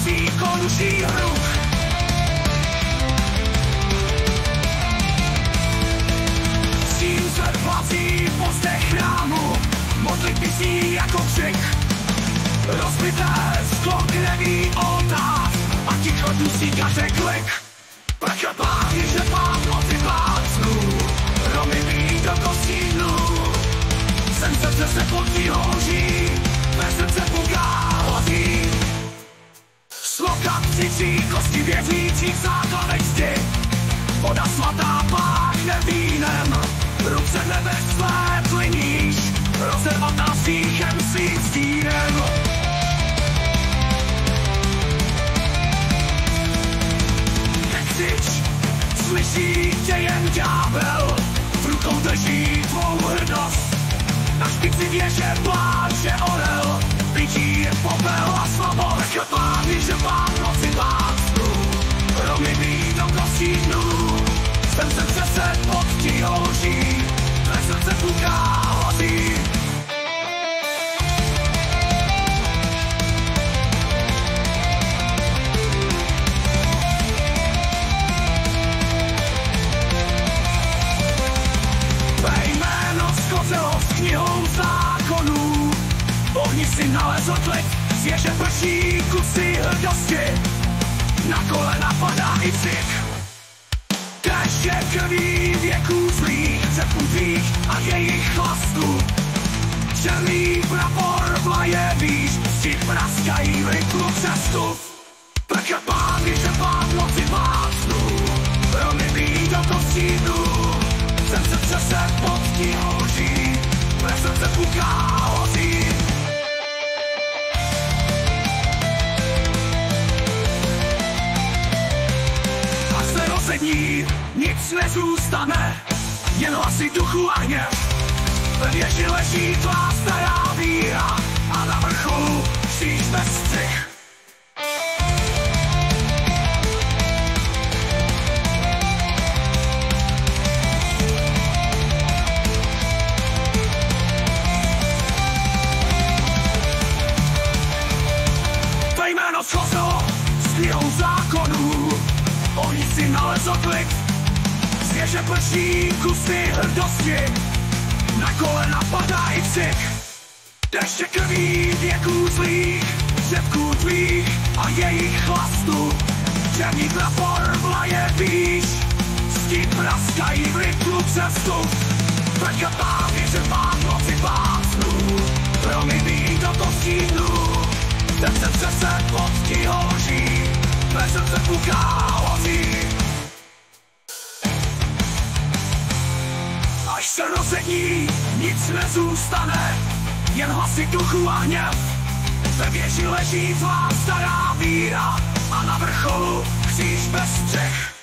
vychází končí ruch. Stín se plací pozdech chrámu, modlitby zní jako křik. Rozbité sklo neví oltář a ticho dusí každý klik. Prcha páni, že pán noci plácnu, Romy bíjí do kostí dnů. Sen se potí hoří, mé srdce puká hladí. Sloka křičí, kosti věřící v základech zdi. Voda svatá páchne vínem, ruce nebe své plyníš, rozervatá vzýchem svým stínem. Nekřič, slyší tě jen ďábel, v rukou drží tvou hrdost. Na špici věže pláče orel, vidí je popel a slabost. Prcha páni, že pán noci plácnu, Romy bíjí do kostí dnů. Jsem se pod ti hoří, mé srdce puká hladí. Tvé jméno skořelo s knihou zákonů, ohni si nalezl klid, svěže prší kusy hrdosti. Na kolena padá i cik. Teče krví věků zlých, řepů tvých a jejich chlastů. Černý prapor vlaje výš, stih praskají v rytmu přestup. Prcha páni, že pán noci plácnu, Romy bíjí do kostí dnů. Jsem se pod tí hoří, mé srdce puká hoří. Dní, nic nezůstane, jen hlasy duchu a hněv. Ve věži leží tvá stará víra a na vrcholu kříž bez střih. Tvé jméno schořelo s knihou zákonů, ohni si nalezl klid, svěže prší kusy hrdosti. Na kolena padá i cik. Deště krví věků zlých, řepků tvých a jejich chlastů. Černý prapor vlaje výš, stih praskají v rytmu přestup. Prcha páni, že pán noci plácnu, Romy bíjí do kostí dnů. Ten se pod ti hoří, mé srdce puká hoří. Až se rozední, nic nezůstane, jen hlasy duchu a hněv. Ve věži leží tvá stará víra a na vrcholu kříž bez střech.